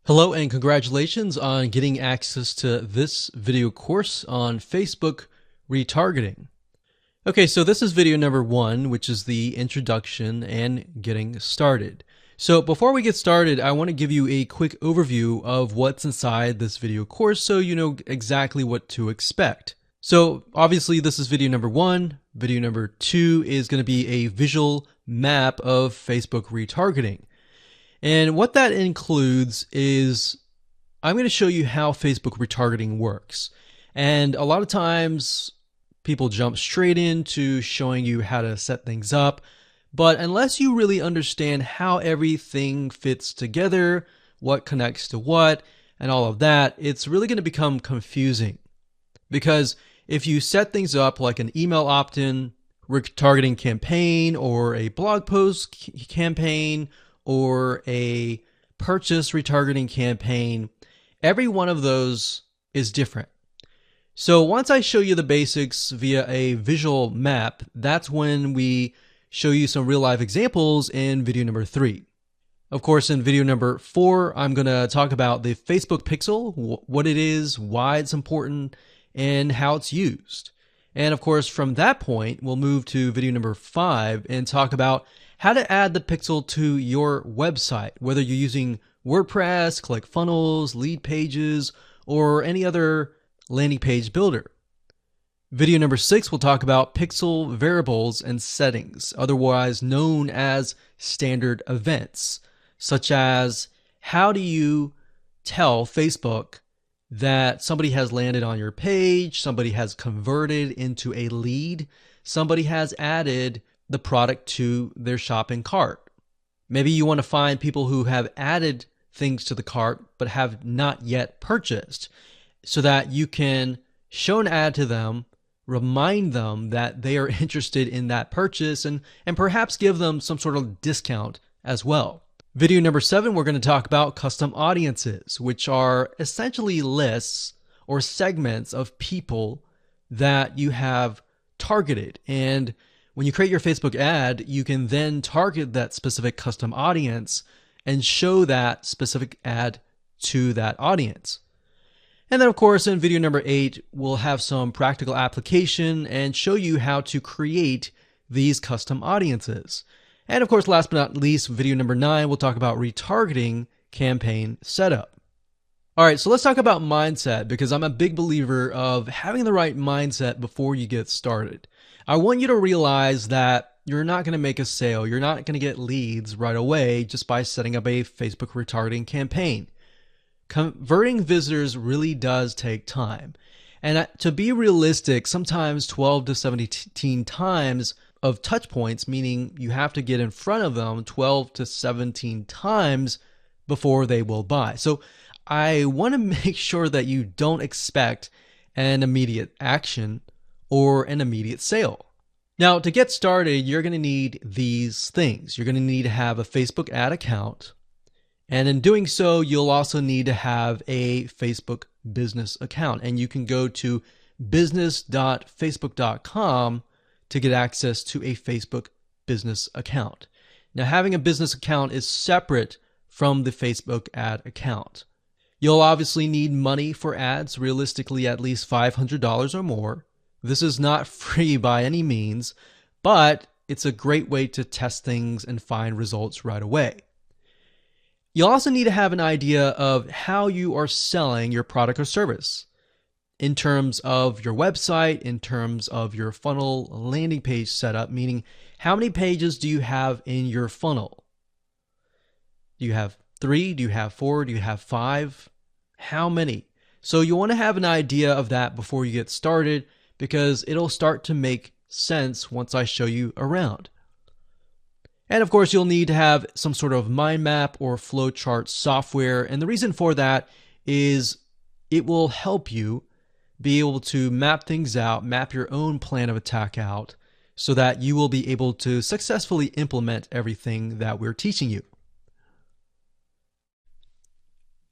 Hello and congratulations on getting access to this video course on Facebook retargeting. Okay, so this is video number 1, which is the introduction and getting started. So before we get started, I want to give you a quick overview of what's inside this video course so you know exactly what to expect. So obviously this is video number 1. Video number 2 is going to be a visual map of Facebook retargeting. And what that includes is I'm going to show you how Facebook retargeting works. And a lot of times people jump straight into showing you how to set things up. But unless you really understand how everything fits together, what connects to what, and all of that, it's really going to become confusing. Because if you set things up like an email opt-in retargeting campaign or a blog post campaign, or a purchase retargeting campaign, every one of those is different. So once I show you the basics via a visual map, that's when we show you some real life examples in video number 3. Of course, in video number 4, I'm going to talk about the Facebook pixel, what it is, why it's important, and how it's used. And of course, from that point, we'll move to video number 5 and talk about how to add the pixel to your website, whether you're using WordPress, ClickFunnels, Lead Pages, or any other landing page builder. Video number 6 will talk about pixel variables and settings, otherwise known as standard events, such as how do you tell Facebook that somebody has landed on your page, somebody has converted into a lead, somebody has added the product to their shopping cart. Maybe you want to find people who have added things to the cart but have not yet purchased so that you can show an ad to them, remind them that they are interested in that purchase, and perhaps give them some sort of discount as well. Video number 7, we're going to talk about custom audiences, which are essentially lists or segments of people that you have targeted. And when you create your Facebook ad, you can then target that specific custom audience and show that specific ad to that audience. And then of course, in video number 8, we'll have some practical application and show you how to create these custom audiences. And of course, last but not least, video number 9, we'll talk about retargeting campaign setup. All right, so let's talk about mindset, because I'm a big believer of having the right mindset before you get started. I want you to realize that you're not going to make a sale. You're not going to get leads right away just by setting up a Facebook retargeting campaign. Converting visitors really does take time. And to be realistic, sometimes 12 to 17 times of touch points, meaning you have to get in front of them 12 to 17 times before they will buy. So I want to make sure that you don't expect an immediate action or an immediate sale. Now, to get started, you're going to need these things. You're going to need to have a Facebook ad account. And in doing so, you'll also need to have a Facebook business account. And you can go to business.facebook.com to get access to a Facebook business account. Now, having a business account is separate from the Facebook ad account. You'll obviously need money for ads, realistically at least $500 or more. This is not free by any means, but it's a great way to test things and find results right away. You'll also need to have an idea of how you are selling your product or service in terms of your website, in terms of your funnel landing page setup, meaning how many pages do you have in your funnel? Do you have 3? Do you have 4? Do you have 5? How many? So you want to have an idea of that before you get started, because it'll start to make sense once I show you around. And of course, you'll need to have some sort of mind map or flowchart software. And the reason for that is it will help you be able to map things out, map your own plan of attack out, so that you will be able to successfully implement everything that we're teaching you.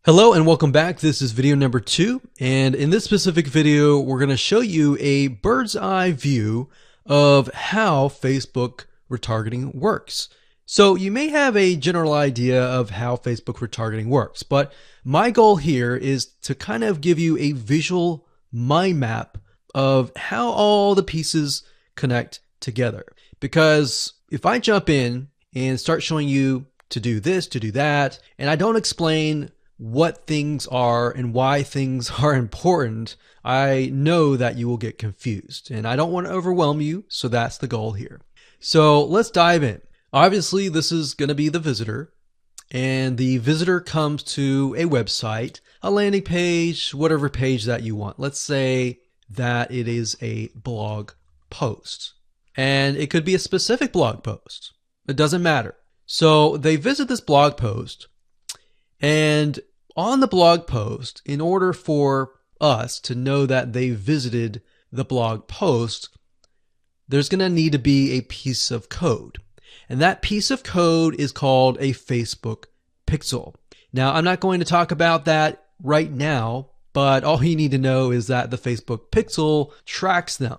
Hello and welcome back. This is video number 2, and in this specific video, we're going to show you a bird's eye view of how Facebook retargeting works. So you may have a general idea of how Facebook retargeting works, but my goal here is to kind of give you a visual mind map of how all the pieces connect together. Because if I jump in and start showing you to do this, to do that, and I don't explain what things are and why things are important, I know that you will get confused, and I don't want to overwhelm you, so that's the goal here. So let's dive in. Obviously, this is going to be the visitor, and the visitor comes to a website, a landing page, whatever page that you want. Let's say that it is a blog post, and it could be a specific blog post. It doesn't matter. So they visit this blog post, and on the blog post, in order for us to know that they visited the blog post, there's going to need to be a piece of code. And that piece of code is called a Facebook pixel. Now, I'm not going to talk about that right now, but all you need to know is that the Facebook pixel tracks them.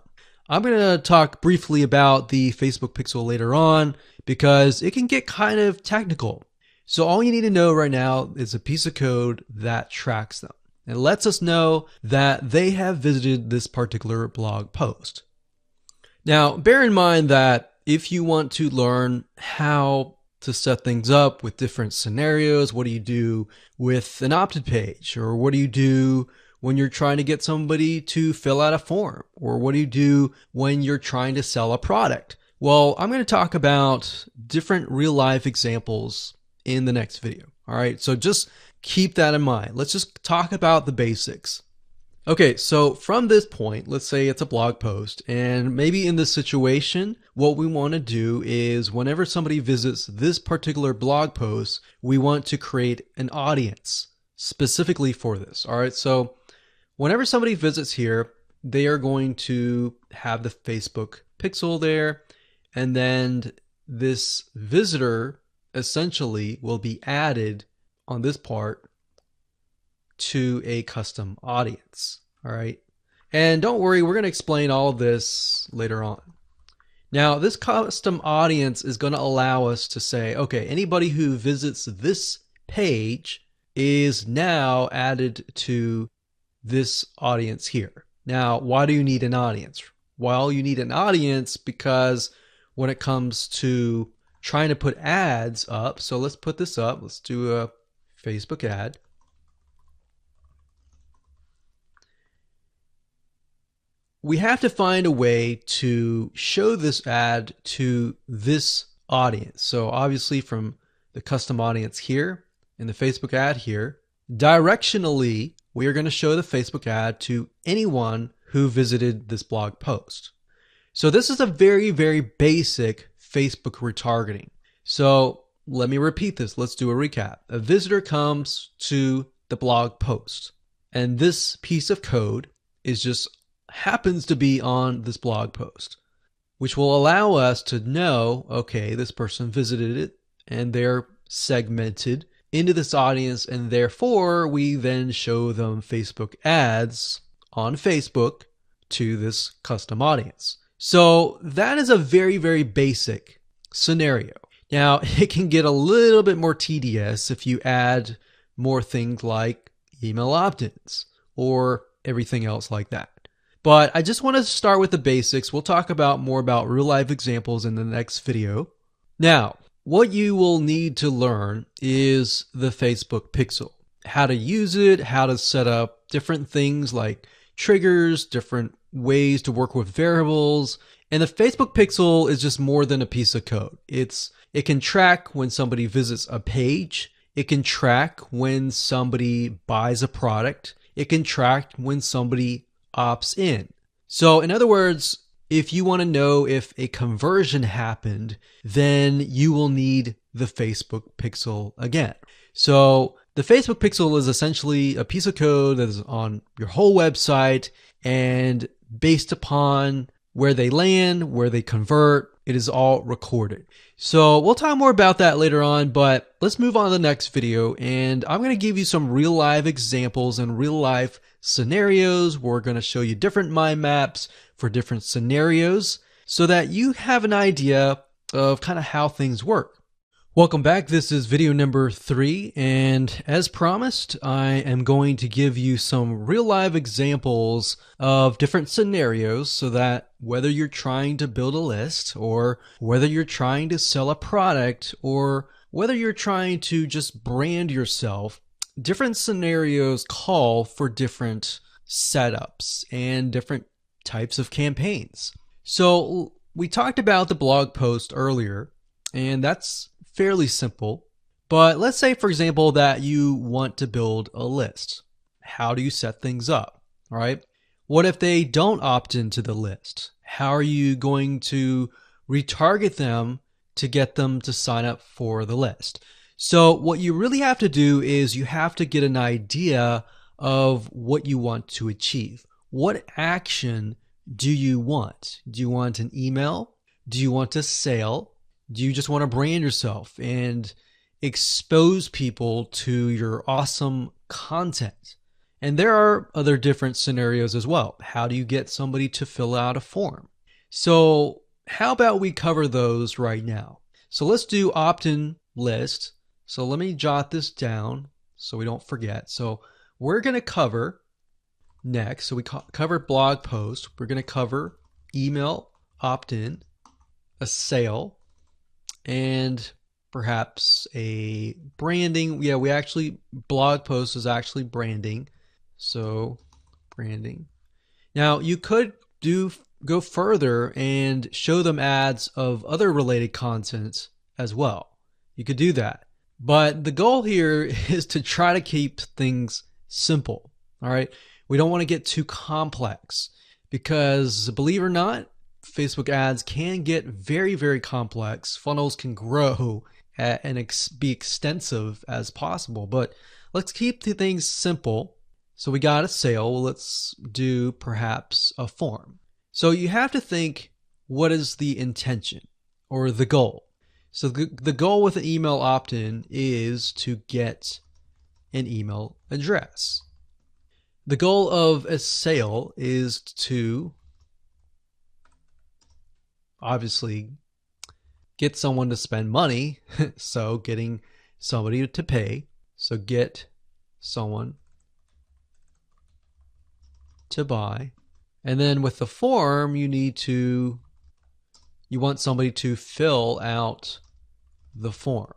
I'm going to talk briefly about the Facebook pixel later on because it can get kind of technical. So all you need to know right now is a piece of code that tracks them. It lets us know that they have visited this particular blog post. Now, bear in mind that if you want to learn how to set things up with different scenarios, what do you do with an opt-in page? Or what do you do when you're trying to get somebody to fill out a form? Or what do you do when you're trying to sell a product? Well, I'm going to talk about different real-life examples in the next video. All right, so just keep that in mind. Let's just talk about the basics. Okay, so from this point, let's say it's a blog post, and maybe in this situation, what we want to do is whenever somebody visits this particular blog post, we want to create an audience specifically for this. All right, so whenever somebody visits here, they are going to have the Facebook pixel there, and then this visitor essentially will be added on this part to a custom audience. All right. And don't worry, we're going to explain all of this later on. Now, this custom audience is going to allow us to say, okay, anybody who visits this page is now added to this audience here. Now, why do you need an audience? Well, you need an audience because when it comes to trying to put ads up, so let's put this up. Let's do a Facebook ad. We have to find a way to show this ad to this audience. So obviously from the custom audience here and the Facebook ad here, directionally, we are going to show the Facebook ad to anyone who visited this blog post. So this is a very, very basic Facebook retargeting. So let me repeat this. Let's do a recap. A visitor comes to the blog post, and this piece of code is just happens to be on this blog post, which will allow us to know, okay, this person visited it and they're segmented into this audience, and therefore we then show them Facebook ads on Facebook to this custom audience. So that is a very, very basic scenario. Now, it can get a little bit more tedious if you add more things like email opt-ins or everything else like that. But I just want to start with the basics. We'll talk about more about real life examples in the next video. Now, what you will need to learn is the Facebook pixel, how to use it, how to set up different things like triggers, different ways to work with variables. And the Facebook pixel is just more than a piece of code. It can track when somebody visits a page. It can track when somebody buys a product. It can track when somebody opts in. So in other words, if you want to know if a conversion happened, then you will need the Facebook pixel again. So the Facebook pixel is essentially a piece of code that is on your whole website, and based upon where they land, where they convert, it is all recorded. So we'll talk more about that later on, but let's move on to the next video, and I'm going to give you some real life examples and real life scenarios. We're going to show you different mind maps for different scenarios so that you have an idea of kind of how things work. Welcome back. This is video number 3, and as promised, I am going to give you some real live examples of different scenarios so that whether you're trying to build a list, or whether you're trying to sell a product, or whether you're trying to just brand yourself, different scenarios call for different setups and different types of campaigns. So we talked about the blog post earlier, and that's fairly simple. But let's say, for example, that you want to build a list. How do you set things up? All right. What if they don't opt into the list? How are you going to retarget them to get them to sign up for the list? So what you really have to do is you have to get an idea of what you want to achieve. What action do you want? Do you want an email? Do you want a sale? Do you just want to brand yourself and expose people to your awesome content? And there are other different scenarios as well. How do you get somebody to fill out a form? So how about we cover those right now? So let's do opt-in list. So let me jot this down so we don't forget. So we're going to cover next. So we covered blog post. We're going to cover email opt-in, a sale, and perhaps a branding. Yeah, we actually, blog post is actually branding. So branding. Now you could go further and show them ads of other related content as well. You could do that. But the goal here is to try to keep things simple. All right. We don't want to get too complex, because believe it or not, Facebook ads can get very, very complex. Funnels can grow and be extensive as possible, but let's keep the things simple. So we got a sale. Well, let's do perhaps a form. So you have to think, what is the intention or the goal? So the goal with an email opt-in is to get an email address. The goal of a sale is to obviously get someone to spend money. So getting somebody to pay. So get someone to buy. And then with the form, you want somebody to fill out the form.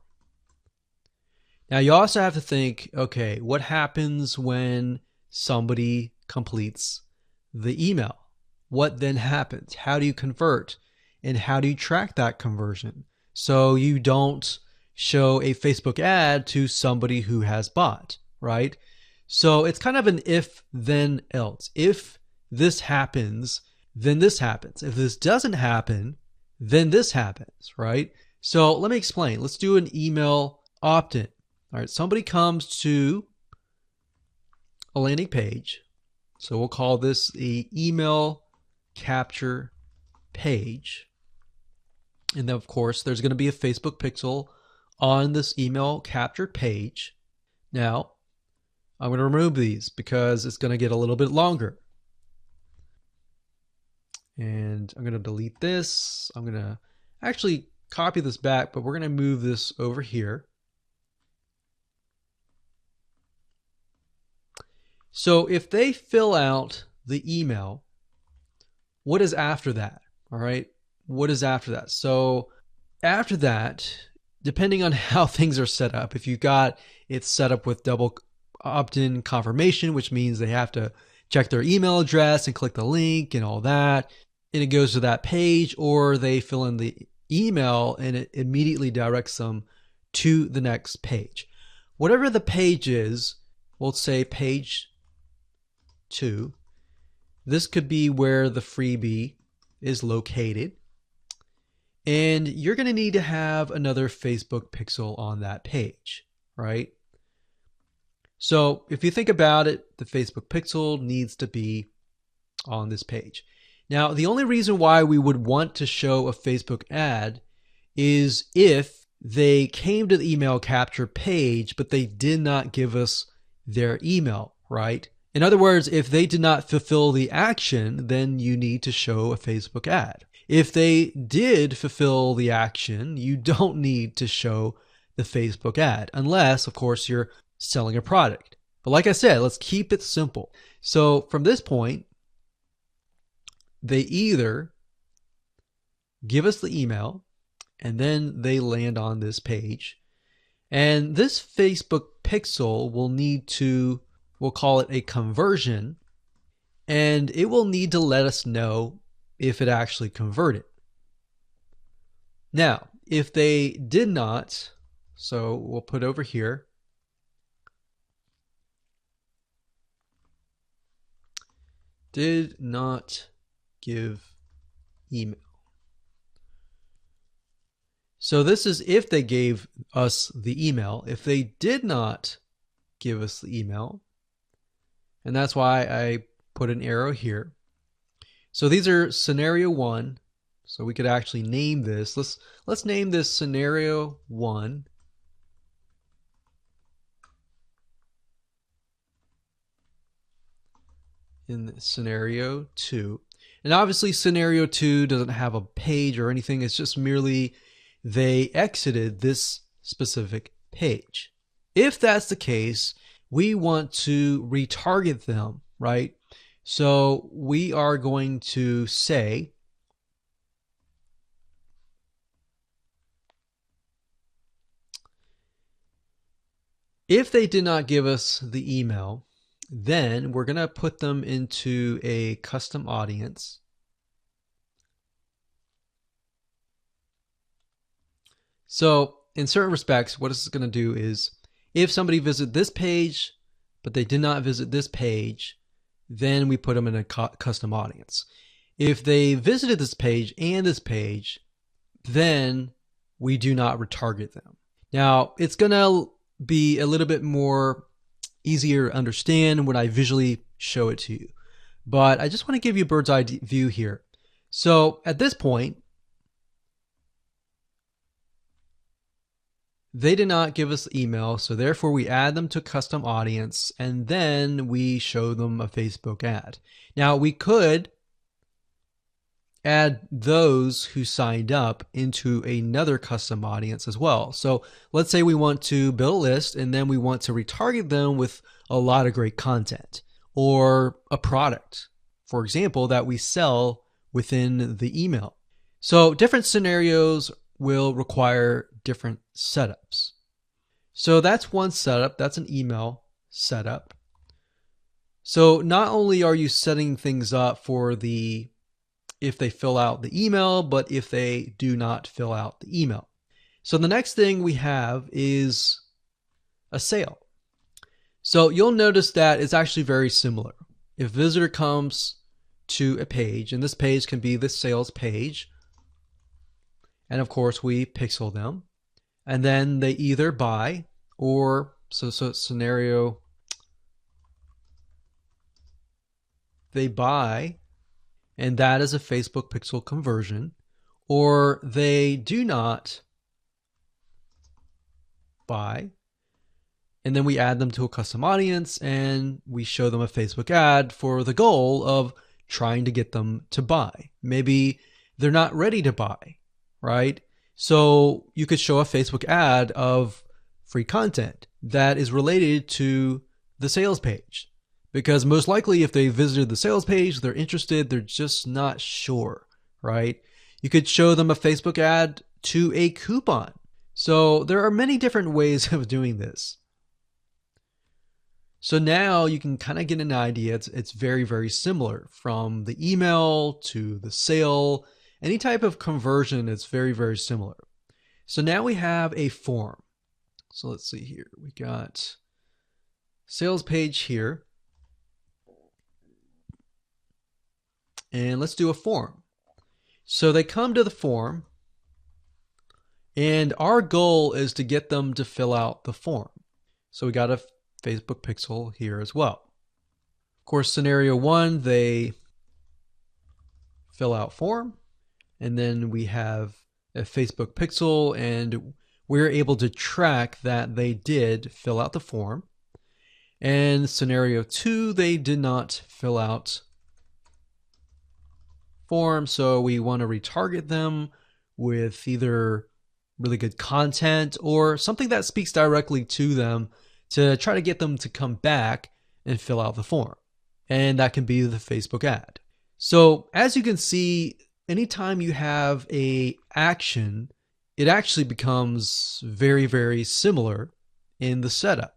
Now you also have to think, okay, what happens when somebody completes the email? What then happens? How do you convert? And how do you track that conversion so you don't show a Facebook ad to somebody who has bought, right? So it's kind of an if, then, else. If this happens, then this happens. If this doesn't happen, then this happens, right? So let me explain. Let's do an email opt-in. All right, somebody comes to a landing page. So we'll call this the email capture page. And then, of course, there's going to be a Facebook pixel on this email captured page. Now, I'm going to remove these because it's going to get a little bit longer. And I'm going to delete this. I'm going to actually copy this back, but we're going to move this over here. So if they fill out the email, what is after that? All right. What is after that? So after that, depending on how things are set up, if you've got it set up with double opt-in confirmation, which means they have to check their email address and click the link and all that, and it goes to that page, or they fill in the email and it immediately directs them to the next page. Whatever the page is, we'll say page 2. This could be where the freebie is located. And you're going to need to have another Facebook pixel on that page, right? So if you think about it, the Facebook pixel needs to be on this page. Now, the only reason why we would want to show a Facebook ad is if they came to the email capture page, but they did not give us their email, right? In other words, if they did not fulfill the action, then you need to show a Facebook ad. If they did fulfill the action, you don't need to show the Facebook ad, unless, of course, you're selling a product. But like I said, let's keep it simple. So from this point, they either give us the email and then they land on this page. And this Facebook pixel will need to, we'll call it a conversion, and it will need to let us know if it actually converted. Now, if they did not, so we'll put over here, did not give email. So this is if they gave us the email. If they did not give us the email, and that's why I put an arrow here. So these are scenario 1. So we could actually name this. Let's name this scenario 1. In scenario 2. And obviously scenario 2 doesn't have a page or anything. It's just merely they exited this specific page. If that's the case, we want to retarget them, right? So we are going to say if they did not give us the email, then we're going to put them into a custom audience. So in certain respects, what it's going to do is if somebody visited this page, but they did not visit this page, then we put them in a custom audience. If they visited this page and this page, then we do not retarget them. Now, it's going to be a little bit more easier to understand when I visually show it to you. But I just want to give you a bird's eye view here. So at this point, they did not give us the email, so therefore we add them to custom audience, and then we show them a Facebook ad. Now we could add those who signed up into another custom audience as well. So let's say we want to build a list and then we want to retarget them with a lot of great content or a product, for example, that we sell within the email. So different scenarios will require different setups. So that's one setup. That's an email setup. So not only are you setting things up for if they fill out the email, but if they do not fill out the email. So the next thing we have is a sale. So you'll notice that it's actually very similar. If a visitor comes to a page, and this page can be the sales page, and of course we pixel them, and then they either buy or, so scenario, they buy, and that is a Facebook pixel conversion, or they do not buy, and then we add them to a custom audience and we show them a Facebook ad for the goal of trying to get them to buy. Maybe they're not ready to buy, right? So you could show a Facebook ad of free content that is related to the sales page. Because most likely if they visited the sales page, they're interested, they're just not sure, right? You could show them a Facebook ad to a coupon. So there are many different ways of doing this. So now you can kind of get an idea. It's very, very similar from the email to the sale. Any type of conversion is very, very similar. So now we have a form. So let's see here. We got sales page here. And let's do a form. So they come to the form, and our goal is to get them to fill out the form. So we got a Facebook pixel here as well. Of course, scenario 1, they fill out form, and then we have a Facebook pixel, and we're able to track that they did fill out the form. And scenario 2, they did not fill out form, so we want to retarget them with either really good content or something that speaks directly to them to try to get them to come back and fill out the form. And that can be the Facebook ad. So as you can see, anytime you have a action, it actually becomes very, very similar in the setup.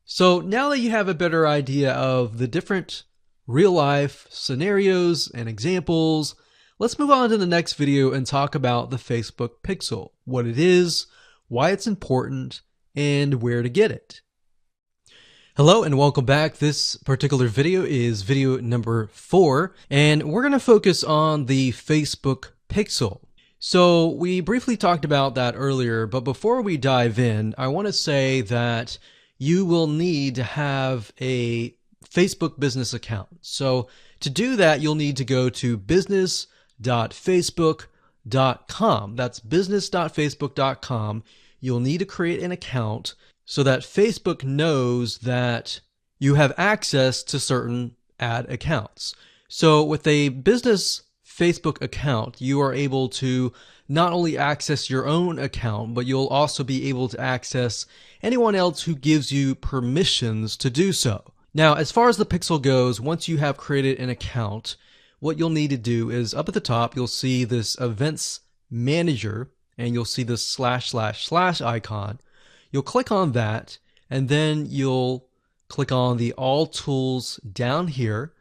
So now that you have a better idea of the different real life scenarios and examples, let's move on to the next video and talk about the Facebook Pixel, what it is, why it's important, and where to get it. Hello and welcome back. This particular video is video number 4, and we're going to focus on the Facebook Pixel. So we briefly talked about that earlier, but before we dive in, I want to say that you will need to have a Facebook business account. So to do that, you'll need to go to business.facebook.com. That's business.facebook.com. You'll need to create an account so that Facebook knows that you have access to certain ad accounts. So with a business Facebook account, you are able to not only access your own account, but you'll also be able to access anyone else who gives you permissions to do so. Now, as far as the Pixel goes, once you have created an account, what you'll need to do is up at the top, you'll see this Events Manager, and you'll see this / icon. You'll click on that, and then you'll click on the All Tools down here,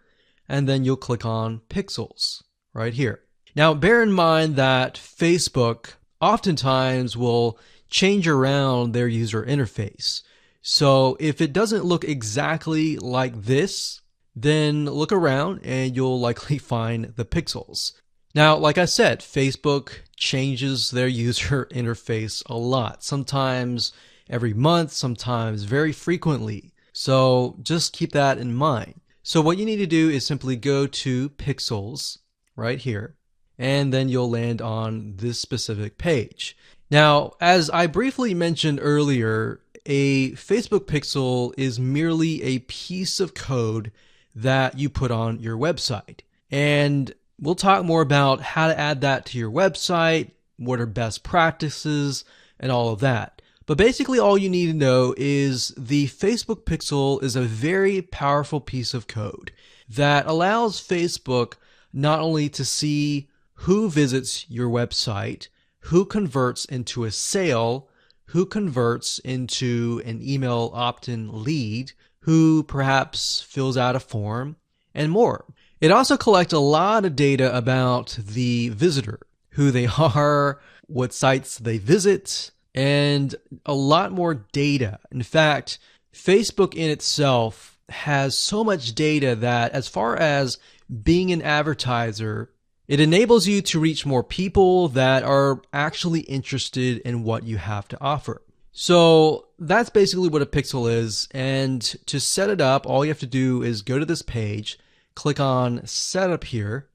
and then you'll click on Pixels right here. Now, bear in mind that Facebook oftentimes will change around their user interface. So if it doesn't look exactly like this, then look around and you'll likely find the pixels. Now, like I said, Facebook changes their user interface a lot, sometimes every month, sometimes very frequently. So just keep that in mind. So what you need to do is simply go to Pixels right here, and then you'll land on this specific page. Now, as I briefly mentioned earlier, a Facebook pixel is merely a piece of code that you put on your website. And we'll talk more about how to add that to your website, what are best practices, and all of that. But basically all you need to know is the Facebook pixel is a very powerful piece of code that allows Facebook not only to see who visits your website, who converts into a sale, who converts into an email opt-in lead, who perhaps fills out a form, and more. It also collects a lot of data about the visitor, who they are, what sites they visit, and a lot more data. In fact, Facebook in itself has so much data that as far as being an advertiser, it enables you to reach more people that are actually interested in what you have to offer. So that's basically what a pixel is. And to set it up, all you have to do is go to this page, click on Setup here,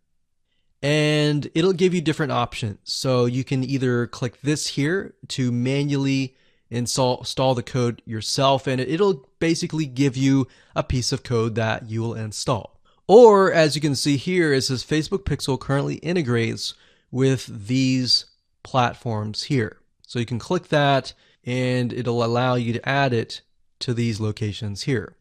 and it'll give you different options. So you can either click this here to manually install the code yourself, and it'll basically give you a piece of code that you will install. Or as you can see here, it says Facebook Pixel currently integrates with these platforms here. So you can click that and it'll allow you to add it to these locations here.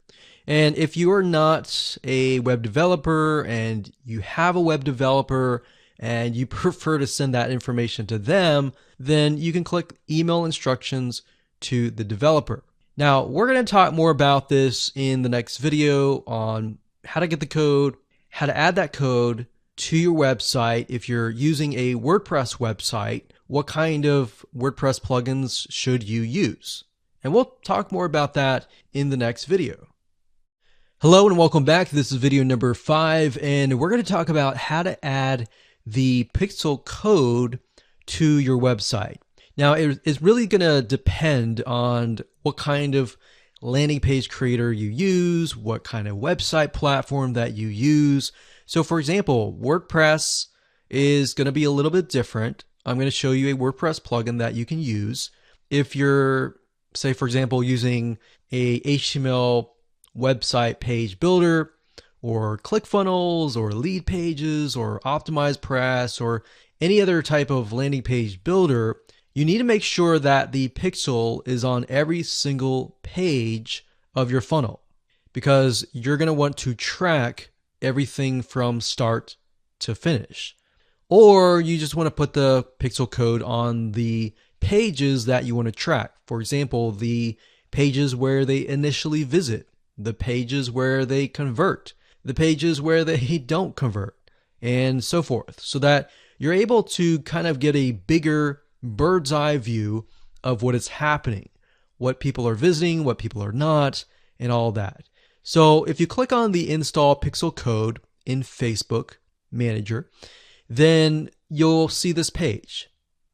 And if you are not a web developer and you have a web developer and you prefer to send that information to them, then you can click email instructions to the developer. Now, we're going to talk more about this in the next video on how to get the code, how to add that code to your website. If you're using a WordPress website, what kind of WordPress plugins should you use? And we'll talk more about that in the next video. Hello and welcome back. This is video number 5, and we're going to talk about how to add the pixel code to your website. Now, it's really going to depend on what kind of landing page creator you use, what kind of website platform that you use. So for example, WordPress is going to be a little bit different. I'm going to show you a WordPress plugin that you can use. If you're, say for example, using a HTML website page builder or ClickFunnels or Lead Pages or OptimizePress or any other type of landing page builder, you need to make sure that the pixel is on every single page of your funnel, because you're going to want to track everything from start to finish. Or you just want to put the pixel code on the pages that you want to track. For example, the pages where they initially visit, the pages where they convert, the pages where they don't convert, and so forth, so that you're able to kind of get a bigger bird's eye view of what is happening, what people are visiting, what people are not, and all that. So if you click on the install pixel code in Facebook Manager, then you'll see this page.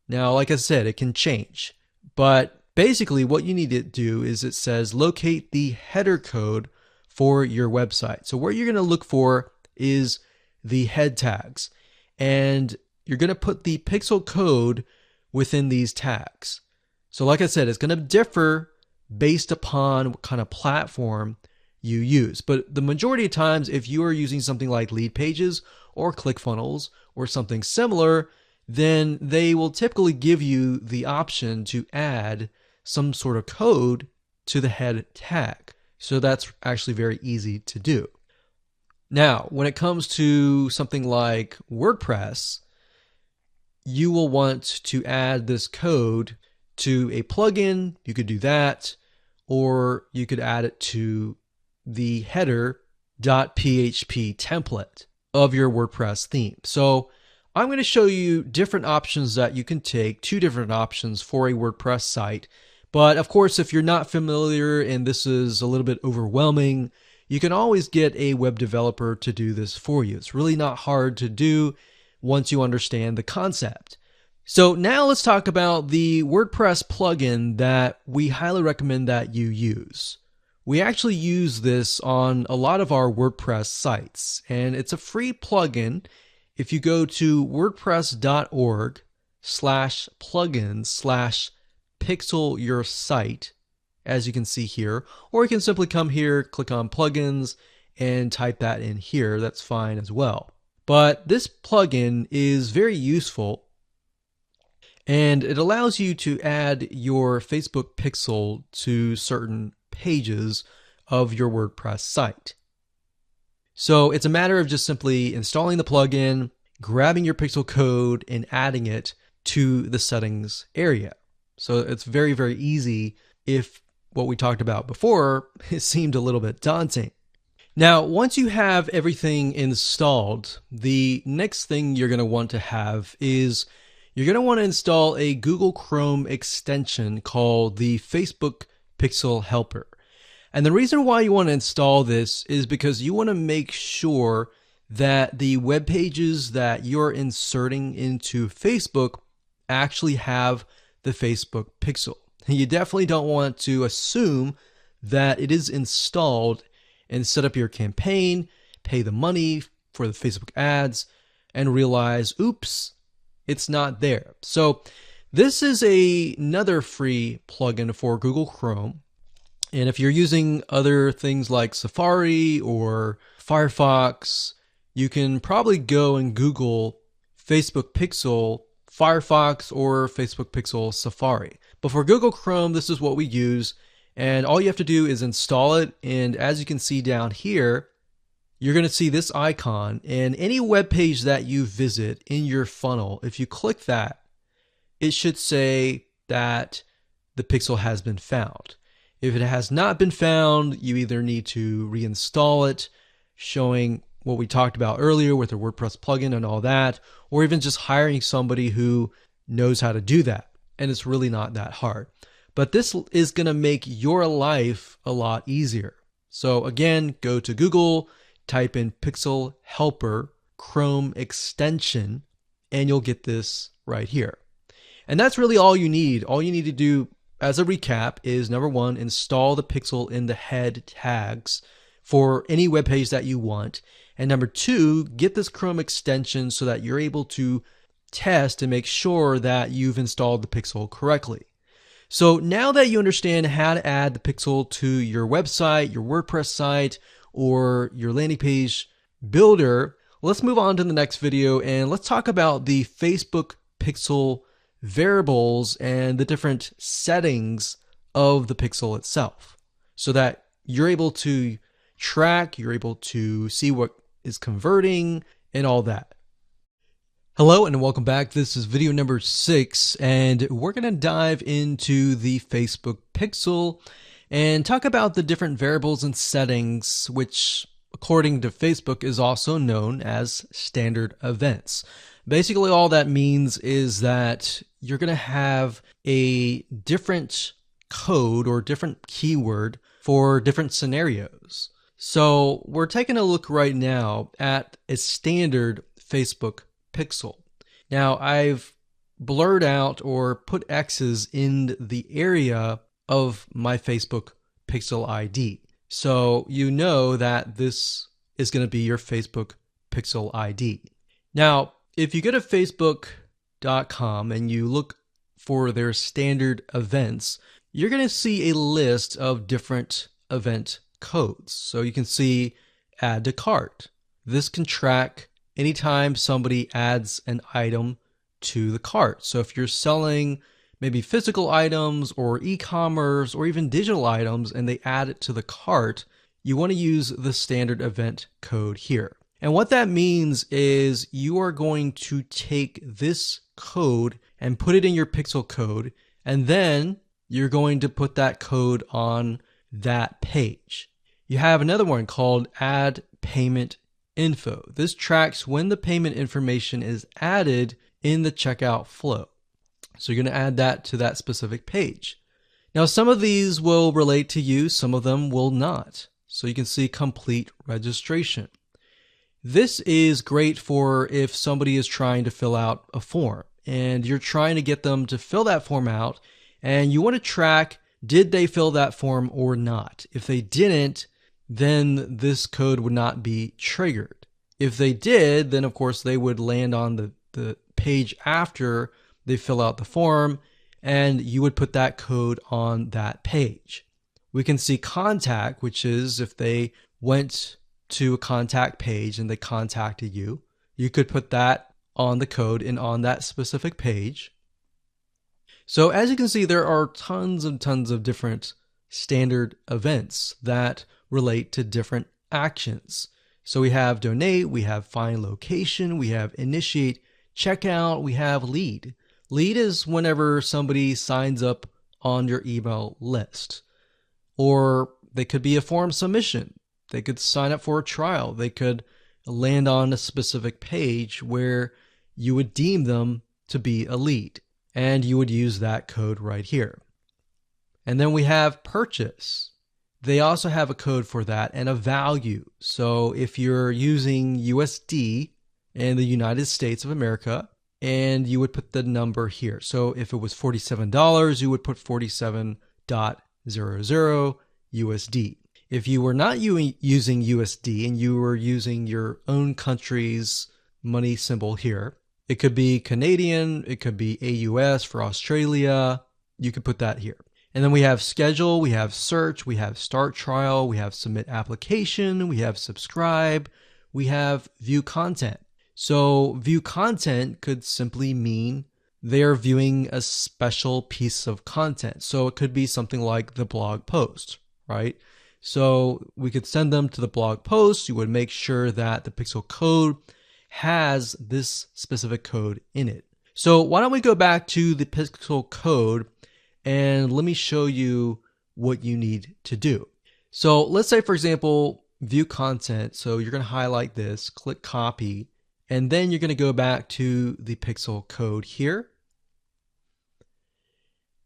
Now, like I said, it can change, but basically what you need to do is it says locate the header code for your website. So what you're going to look for is the head tags, and you're going to put the pixel code within these tags. So like I said, it's going to differ based upon what kind of platform you use. But the majority of times, if you are using something like Lead Pages or ClickFunnels or something similar, then they will typically give you the option to add some sort of code to the head tag. So that's actually very easy to do. Now, when it comes to something like WordPress, you will want to add this code to a plugin. You could do that, or you could add it to the header.php template of your WordPress theme. So I'm going to show you different options that you can take, 2 different options for a WordPress site. But of course, if you're not familiar and this is a little bit overwhelming, you can always get a web developer to do this for you. It's really not hard to do once you understand the concept. So now let's talk about the WordPress plugin that we highly recommend that you use. We actually use this on a lot of our WordPress sites, and it's a free plugin. If you go to wordpress.org/plugins/pixel your site, as you can see here, or you can simply come here, click on plugins, and type that in here. That's fine as well. But this plugin is very useful, and it allows you to add your Facebook pixel to certain pages of your WordPress site. So it's a matter of just simply installing the plugin, grabbing your pixel code, and adding it to the settings area. So it's very, very easy if what we talked about before, it seemed a little bit daunting. Now, once you have everything installed, the next thing you're going to want to have is you're going to want to install a Google Chrome extension called the Facebook Pixel Helper. And the reason why you want to install this is because you want to make sure that the web pages that you're inserting into Facebook actually have the Facebook pixel. You definitely don't want to assume that it is installed and set up your campaign, pay the money for the Facebook ads, and realize, oops, it's not there. So this is another free plugin for Google Chrome. And if you're using other things like Safari or Firefox, you can probably go and Google Facebook Pixel Firefox or Facebook Pixel Safari. But for Google Chrome, this is what we use. And all you have to do is install it. And as you can see down here, you're going to see this icon. And any web page that you visit in your funnel, if you click that, it should say that the pixel has been found. If it has not been found, you either need to reinstall it, showing what we talked about earlier with the WordPress plugin and all that, or even just hiring somebody who knows how to do that. And it's really not that hard. But this is going to make your life a lot easier. So again, go to Google, type in Pixel Helper Chrome extension, and you'll get this right here. And that's really all you need. All you need to do as a recap is, number one, install the pixel in the head tags for any web page that you want. And number two, get this Chrome extension so that you're able to test and make sure that you've installed the pixel correctly. So now that you understand how to add the pixel to your website, your WordPress site, or your landing page builder, Let's move on to the next video and let's talk about the Facebook pixel variables and the different settings of the pixel itself so that you're able to track, you're able to see what is converting and all that. Hello and welcome back. This is video number 6 and we're going to dive into the Facebook pixel and talk about the different variables and settings, which according to Facebook is also known as standard events. Basically all that means is that you're going to have a different code or different keyword for different scenarios. So we're taking a look right now at a standard Facebook pixel. Now I've blurred out or put X's in the area of my Facebook pixel ID. So you know that this is going to be your Facebook pixel ID. Now, if you go to facebook.com and you look for their standard events, you're going to see a list of different event codes. So you can see add to cart. This can track anytime somebody adds an item to the cart. So if you're selling maybe physical items or e-commerce or even digital items and they add it to the cart, you want to use the standard event code here. And what that means is you are going to take this code and put it in your pixel code, and then you're going to put that code on that page. You have another one called add payment info. This tracks when the payment information is added in the checkout flow. So you're going to add that to that specific page. Now, some of these will relate to you, some of them will not. So you can see complete registration. This is great for if somebody is trying to fill out a form and you're trying to get them to fill that form out and you want to track, did they fill that form or not? If they didn't, then this code would not be triggered. If they did, then of course they would land on the page after they fill out the form and you would put that code on that page. We can see contact, which is if they went to a contact page and they contacted you, you could put that on the code and on that specific page. So as you can see, there are tons and tons of different standard events that relate to different actions. So we have donate, we have find location, we have initiate checkout, we have lead. Lead is whenever somebody signs up on your email list. Or they could be a form submission. They could sign up for a trial. They could land on a specific page where you would deem them to be a lead. And you would use that code right here. And then we have purchase. They also have a code for that and a value. So if you're using USD in the United States of America, and you would put the number here. So if it was $47, you would put 47.00 USD. If you were not using USD and you were using your own country's money symbol here, it could be Canadian, it could be AUS for Australia, you could put that here. And then we have schedule, we have search, we have start trial, we have submit application, we have subscribe, we have view content. So view content could simply mean they're viewing a special piece of content. So it could be something like the blog post, right? So we could send them to the blog post. You would make sure that the pixel code has this specific code in it. So why don't we go back to the pixel code and let me show you what you need to do. So let's say, for example, view content. So you're going to highlight this, click copy, and then you're going to go back to the pixel code here.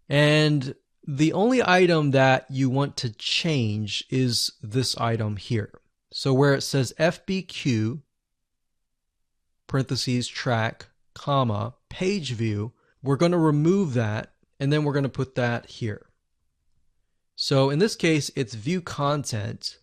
And the only item that you want to change is this item here. So where it says FBQ, parentheses, track, comma, page view, we're going to remove that and then we're going to put that here. So in this case, it's view content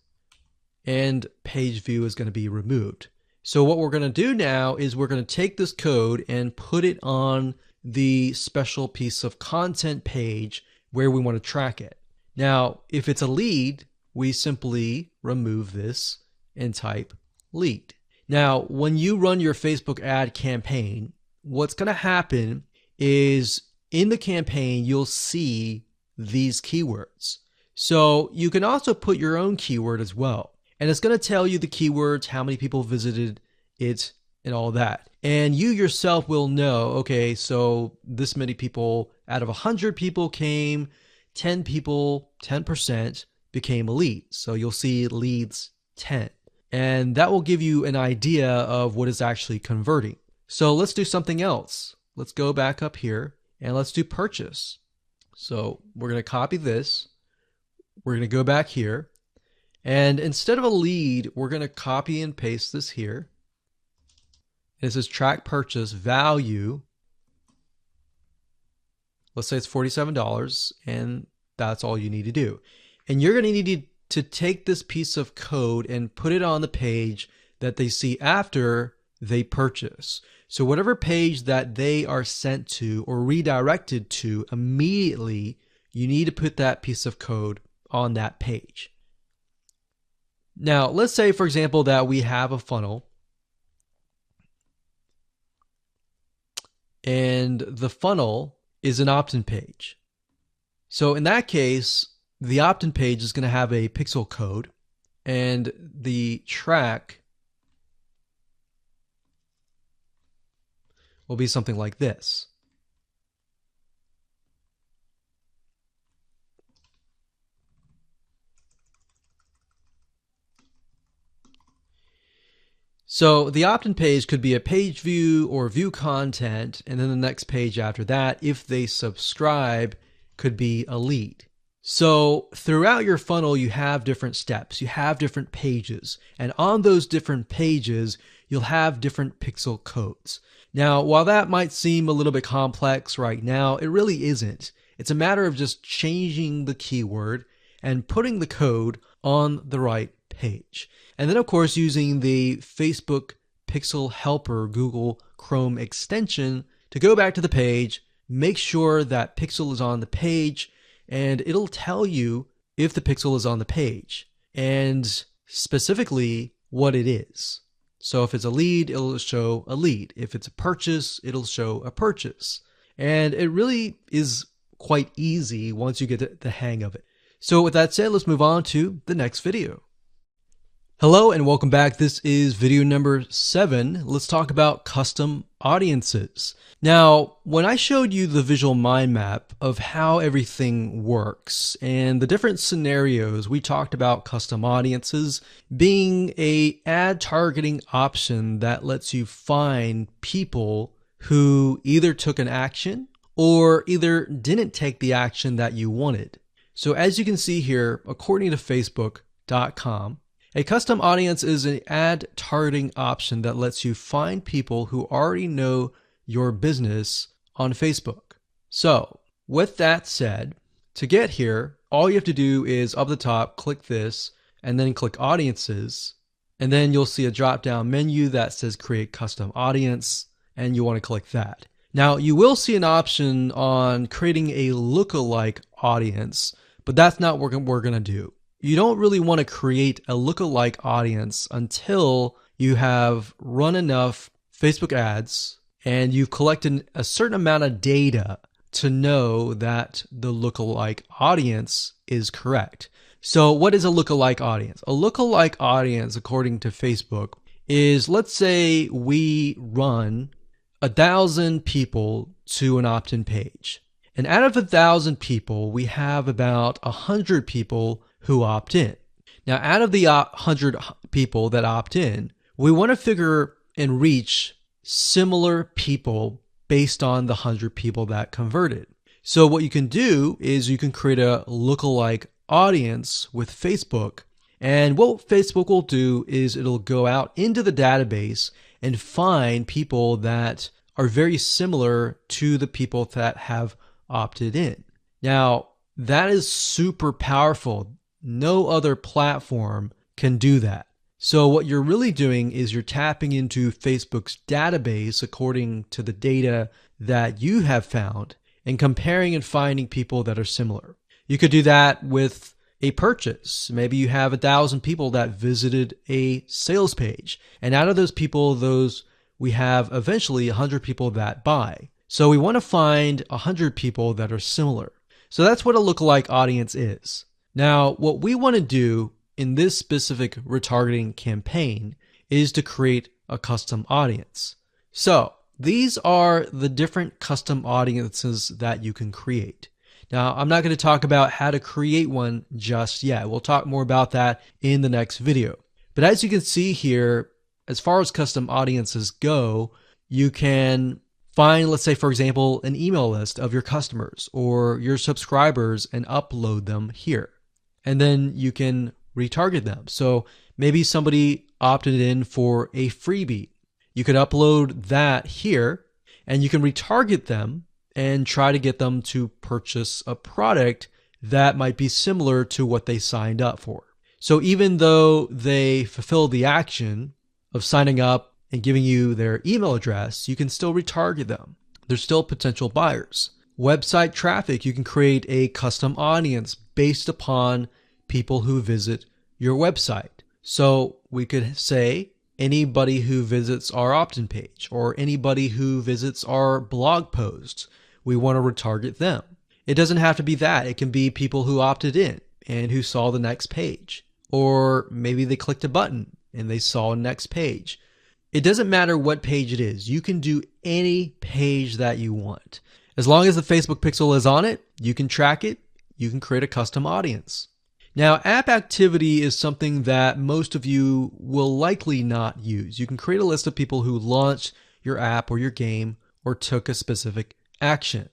and page view is going to be removed. So what we're going to do now is we're going to take this code and put it on the special piece of content page where we want to track it. Now, if it's a lead, we simply remove this and type lead. Now, when you run your Facebook ad campaign, what's going to happen is in the campaign, you'll see these keywords. So you can also put your own keyword as well. And it's going to tell you the keywords, how many people visited it, and all that. And you yourself will know, okay, so this many people out of 100 people came, 10 people, 10% became a lead. So you'll see leads 10. And that will give you an idea of what is actually converting. So let's do something else. Let's go back up here and let's do purchase. So we're going to copy this. We're going to go back here. And instead of a lead, we're going to copy and paste this here. This is track purchase value. Let's say it's $47, and that's all you need to do. And you're going to need to take this piece of code and put it on the page that they see after they purchase. So whatever page that they are sent to or redirected to immediately, you need to put that piece of code on that page. Now, let's say, for example, that we have a funnel and the funnel is an opt-in page. So in that case, the opt-in page is going to have a pixel code, and the track will be something like this. So the opt-in page could be a page view or view content, and then the next page after that, if they subscribe, could be a lead. So throughout your funnel, you have different steps, you have different pages, and on those different pages, you'll have different pixel codes. Now, while that might seem a little bit complex right now, it really isn't. It's a matter of just changing the keyword and putting the code on the right page. And then, of course, using the Facebook Pixel Helper Google Chrome extension to go back to the page, make sure that pixel is on the page, and it'll tell you if the pixel is on the page and specifically what it is. So if it's a lead, it'll show a lead. If it's a purchase, it'll show a purchase. And it really is quite easy once you get the hang of it. So with that said, let's move on to the next video. Hello and welcome back. This is video number 7. Let's talk about custom audiences. Now, when I showed you the visual mind map of how everything works and the different scenarios, we talked about custom audiences being an ad targeting option that lets you find people who either took an action or either didn't take the action that you wanted. So as you can see here, according to Facebook.com, a custom audience is an ad targeting option that lets you find people who already know your business on Facebook. So with that said, to get here, all you have to do is up the top, click this, and then click audiences. And then you'll see a drop-down menu that says create custom audience, and you want to click that. Now you will see an option on creating a lookalike audience, but that's not what we're going to do. You don't really want to create a lookalike audience until you have run enough Facebook ads and you've collected a certain amount of data to know that the lookalike audience is correct. So what is a lookalike audience? A lookalike audience, according to Facebook, is, let's say we run 1,000 people to an opt-in page. And out of 1,000 people, we have about 100 people who opt in. Now, out of the 100 people that opt in, we want to figure and reach similar people based on the 100 people that converted. So what you can do is you can create a lookalike audience with Facebook. And what Facebook will do is it'll go out into the database and find people that are very similar to the people that have opted in. Now, that is super powerful. No other platform can do that. So what you're really doing is you're tapping into Facebook's database according to the data that you have found and comparing and finding people that are similar. You could do that with a purchase. Maybe you have 1,000 people that visited a sales page. And out of those people, we have eventually 100 people that buy. So we want to find 100 people that are similar. So that's what a lookalike audience is. Now, what we want to do in this specific retargeting campaign is to create a custom audience. So these are the different custom audiences that you can create. Now, I'm not going to talk about how to create one just yet. We'll talk more about that in the next video. But as you can see here, as far as custom audiences go, you can find, let's say, for example, an email list of your customers or your subscribers and upload them here. And then you can retarget them. So maybe somebody opted in for a freebie. You could upload that here and you can retarget them and try to get them to purchase a product that might be similar to what they signed up for. So even though they fulfill the action of signing up and giving you their email address, you can still retarget them. They're still potential buyers. Website traffic, you can create a custom audience based upon people who visit your website. So we could say anybody who visits our opt-in page or anybody who visits our blog posts, we want to retarget them. It doesn't have to be that. It can be people who opted in and who saw the next page. Or maybe they clicked a button and they saw a next page. It doesn't matter what page it is. You can do any page that you want. As long as the Facebook pixel is on it, you can track it, you can create a custom audience. Now, app activity is something that most of you will likely not use. You can create a list of people who launched your app or your game or took a specific action.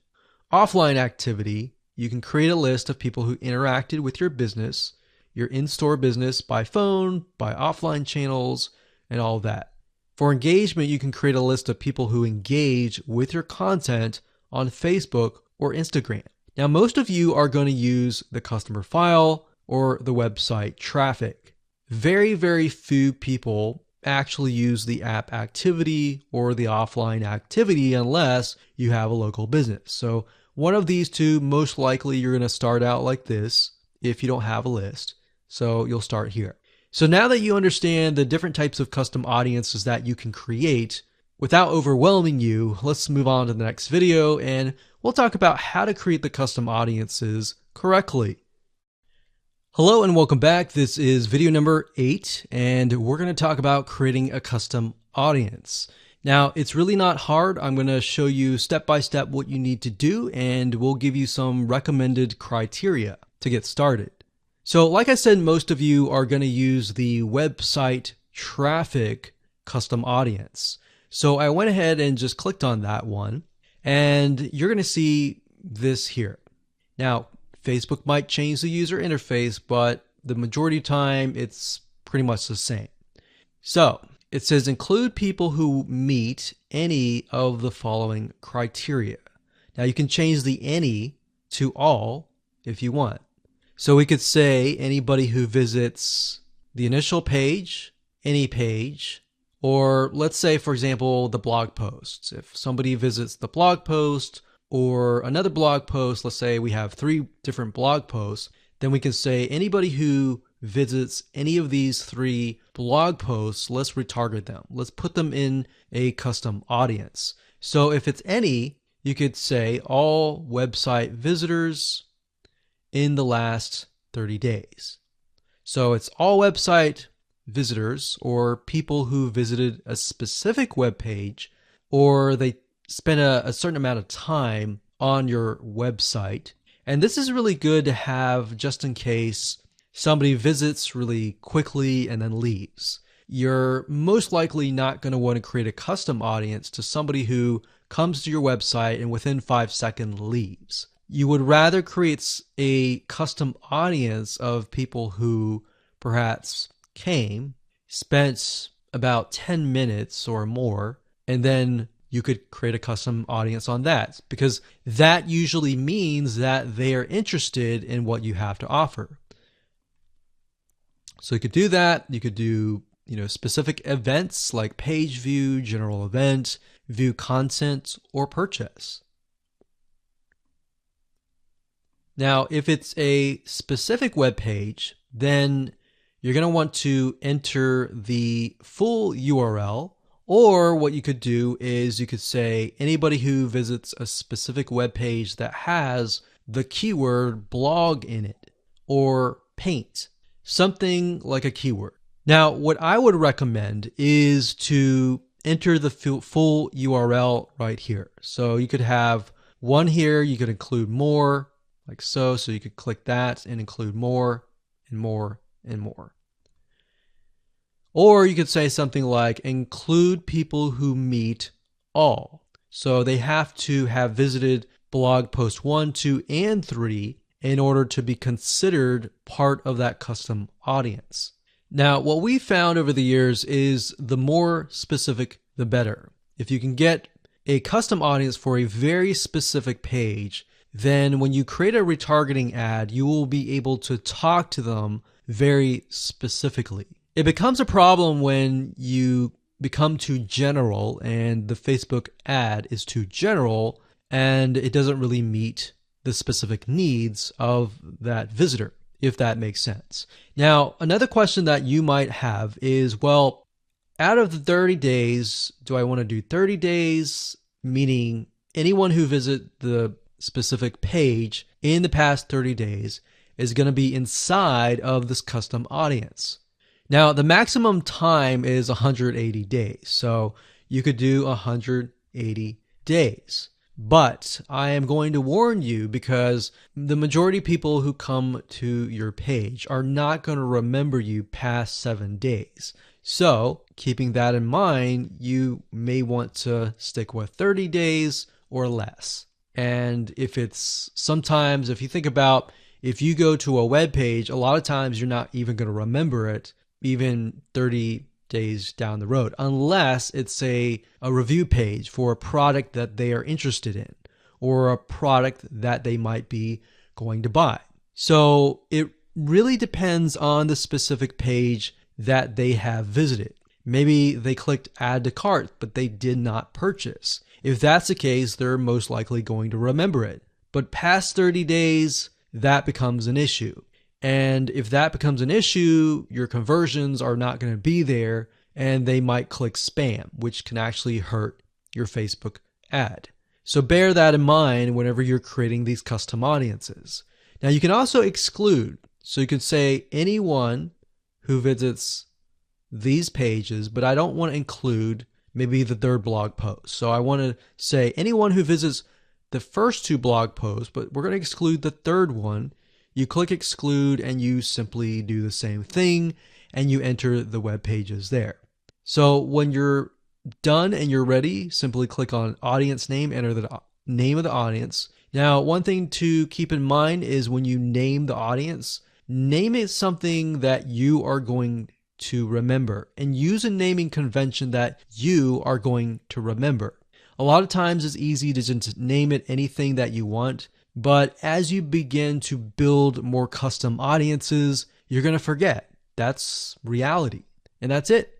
Offline activity, you can create a list of people who interacted with your business, your in-store business by phone, by offline channels, and all that. For engagement, you can create a list of people who engage with your content on Facebook or Instagram. Now, most of you are going to use the customer file or the website traffic. Very, very few people actually use the app activity or the offline activity unless you have a local business. So one of these two, most likely you're going to start out like this if you don't have a list. So you'll start here. So now that you understand the different types of custom audiences that you can create, without overwhelming you, let's move on to the next video and we'll talk about how to create the custom audiences correctly. Hello and welcome back. This is video number 8 and we're going to talk about creating a custom audience. Now, it's really not hard. I'm going to show you step by step what you need to do and we'll give you some recommended criteria to get started. So like I said, most of you are going to use the website traffic custom audience. So I went ahead and just clicked on that one and you're going to see this here. Now, Facebook might change the user interface, but the majority of the time it's pretty much the same. So it says include people who meet any of the following criteria. Now you can change the any to all if you want. So we could say anybody who visits the initial page, any page, or let's say, for example, the blog posts. If somebody visits the blog post or another blog post, let's say we have 3 different blog posts, then we can say anybody who visits any of these 3 blog posts, let's retarget them. Let's put them in a custom audience. So if it's any, you could say all website visitors in the last 30 days. So it's all website visitors or people who visited a specific web page or they spent a certain amount of time on your website. And this is really good to have just in case somebody visits really quickly and then leaves. You're most likely not going to want to create a custom audience to somebody who comes to your website and within 5 seconds leaves. You would rather create a custom audience of people who perhaps came, spent about 10 minutes or more, and then you could create a custom audience on that because that usually means that they are interested in what you have to offer. So you could do that. You could do, specific events like page view, general event, view content, or purchase. Now, if it's a specific web page, then you're going to want to enter the full URL, or what you could do is you could say anybody who visits a specific web page that has the keyword blog in it or paint, something like a keyword. Now, what I would recommend is to enter the full URL right here. So you could have one here, you could include more, like so. So you could click that and include more and more and more. Or you could say something like include people who meet all. So they have to have visited blog post 1, 2, and 3 in order to be considered part of that custom audience. Now, what we found over the years is the more specific, the better. If you can get a custom audience for a very specific page, then when you create a retargeting ad, you will be able to talk to them very specifically. It becomes a problem when you become too general and the Facebook ad is too general and it doesn't really meet the specific needs of that visitor, if that makes sense. Now, another question that you might have is, well, out of the 30 days, do I want to do 30 days, meaning anyone who visits the specific page in the past 30 days is going to be inside of this custom audience? Now, the maximum time is 180 days, so you could do 180 days. But I am going to warn you because the majority of people who come to your page are not going to remember you past 7 days. So, keeping that in mind, you may want to stick with 30 days or less. And if you think about if you go to a web page, a lot of times you're not even going to remember it even 30 days down the road, unless it's a review page for a product that they are interested in or a product that they might be going to buy. So it really depends on the specific page that they have visited. Maybe they clicked add to cart, but they did not purchase. If that's the case, they're most likely going to remember it. But past 30 days, that becomes an issue. And if that becomes an issue, your conversions are not going to be there and they might click spam, which can actually hurt your Facebook ad. So bear that in mind whenever you're creating these custom audiences. Now you can also exclude. So you could say anyone who visits these pages, but I don't want to include maybe the third blog post. So I want to say anyone who visits the first 2 blog posts, but we're going to exclude the third one. You click exclude and you simply do the same thing and you enter the web pages there. So when you're done and you're ready, simply click on audience name, enter the name of the audience. Now, one thing to keep in mind is when you name the audience, name it something that you are going to remember and use a naming convention that you are going to remember. A lot of times it's easy to just name it anything that you want. But as you begin to build more custom audiences, you're going to forget. That's reality. And that's it.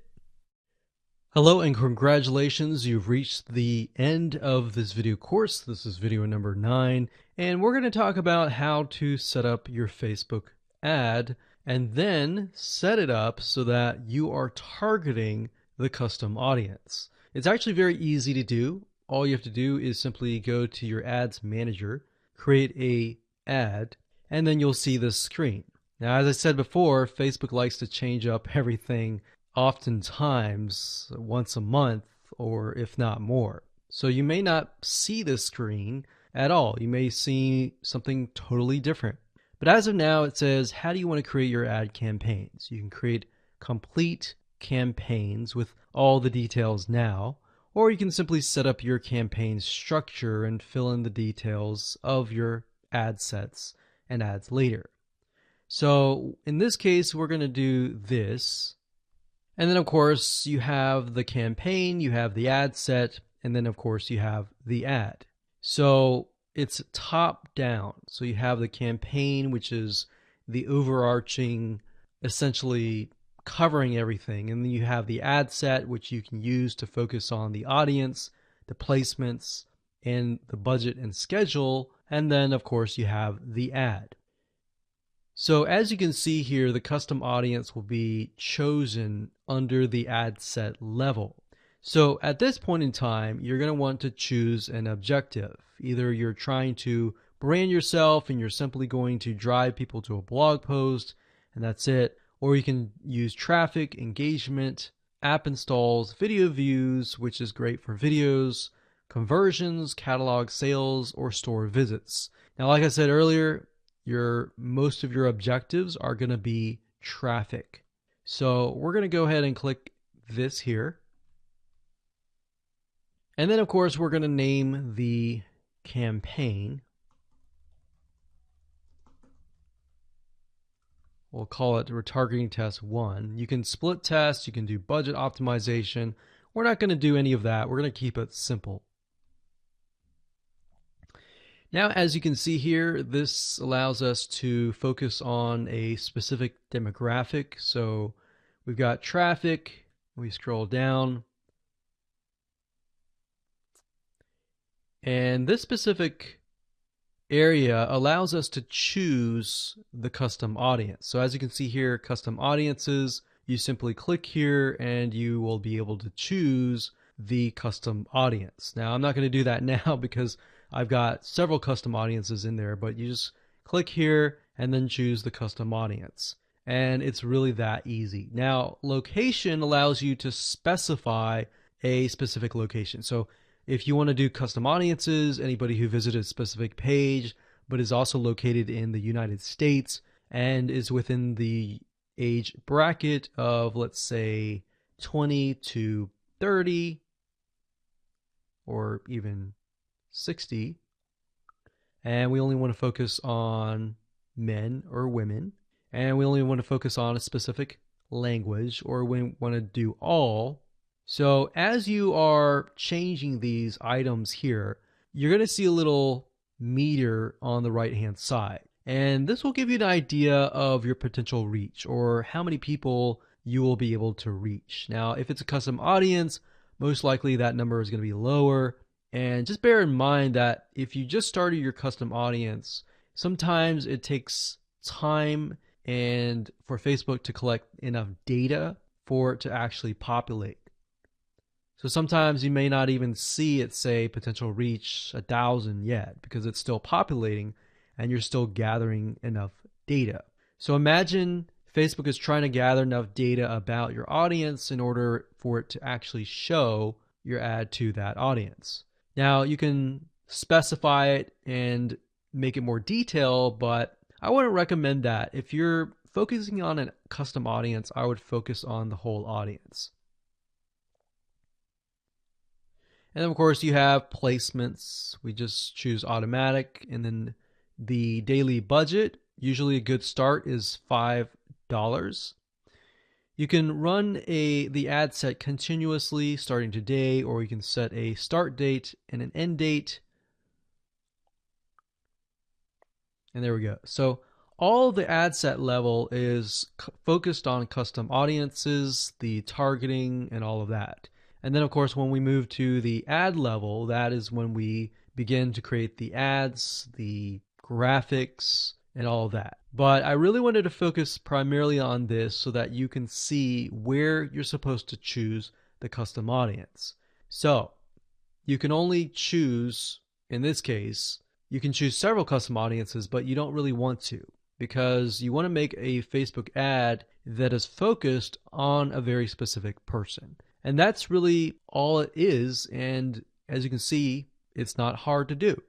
Hello and congratulations. You've reached the end of this video course. This is video number 9. And we're going to talk about how to set up your Facebook ad and then set it up so that you are targeting the custom audience. It's actually very easy to do. All you have to do is simply go to your ads manager, create a ad, and then you'll see this screen. Now, as I said before, Facebook likes to change up everything oftentimes once a month, or if not more. So you may not see this screen at all. You may see something totally different. But as of now, it says, how do you want to create your ad campaigns? You can create complete campaigns with all the details now, or you can simply set up your campaign structure and fill in the details of your ad sets and ads later. So in this case, we're going to do this. And then of course you have the campaign, you have the ad set, and then of course you have the ad. So it's top down. So you have the campaign, which is the overarching, essentially covering everything. And then you have the ad set, which you can use to focus on the audience, the placements, and the budget and schedule, and then of course you have the ad. So as you can see here, the custom audience will be chosen under the ad set level. So at this point in time, you're going to want to choose an objective. Either you're trying to brand yourself and you're simply going to drive people to a blog post and that's it, or you can use traffic, engagement, app installs, video views, which is great for videos, conversions, catalog sales, or store visits. Now, like I said earlier, most of your objectives are going to be traffic. So we're going to go ahead and click this here. And then of course we're going to name the campaign. We'll call it retargeting test 1. You can split test, you can do budget optimization. We're not going to do any of that. We're going to keep it simple. Now, as you can see here, this allows us to focus on a specific demographic. So we've got traffic, we scroll down, and this specific area allows us to choose the custom audience. So as you can see here, custom audiences, you simply click here and you will be able to choose the custom audience. Now, I'm not going to do that now because I've got several custom audiences in there, but you just click here and then choose the custom audience. And it's really that easy. Now, location allows you to specify a specific location. So if you want to do custom audiences, anybody who visited a specific page, but is also located in the United States and is within the age bracket of, let's say, 20 to 30, or even 60, and we only want to focus on men or women, and we only want to focus on a specific language, or we want to do all. So as you are changing these items here, you're going to see a little meter on the right hand side, and this will give you an idea of your potential reach or how many people you will be able to reach. Now, if it's a custom audience, most likely that number is going to be lower. And just bear in mind that if you just started your custom audience, sometimes it takes time and for Facebook to collect enough data for it to actually populate. So sometimes you may not even see it say potential reach 1,000 yet because it's still populating and you're still gathering enough data. So imagine Facebook is trying to gather enough data about your audience in order for it to actually show your ad to that audience. Now, you can specify it and make it more detailed, but I wouldn't recommend that. If you're focusing on a custom audience, I would focus on the whole audience. And then, of course, you have placements. We just choose automatic, and then the daily budget. Usually a good start is $5. You can run the ad set continuously starting today, or you can set a start date and an end date. And there we go. So all the ad set level is focused on custom audiences, the targeting, and all of that. And then, of course, when we move to the ad level, that is when we begin to create the ads, the graphics, and all of that. But I really wanted to focus primarily on this so that you can see where you're supposed to choose the custom audience. So you can only choose, in this case, you can choose several custom audiences, but you don't really want to, because you want to make a Facebook ad that is focused on a very specific person. And that's really all it is. And as you can see, it's not hard to do.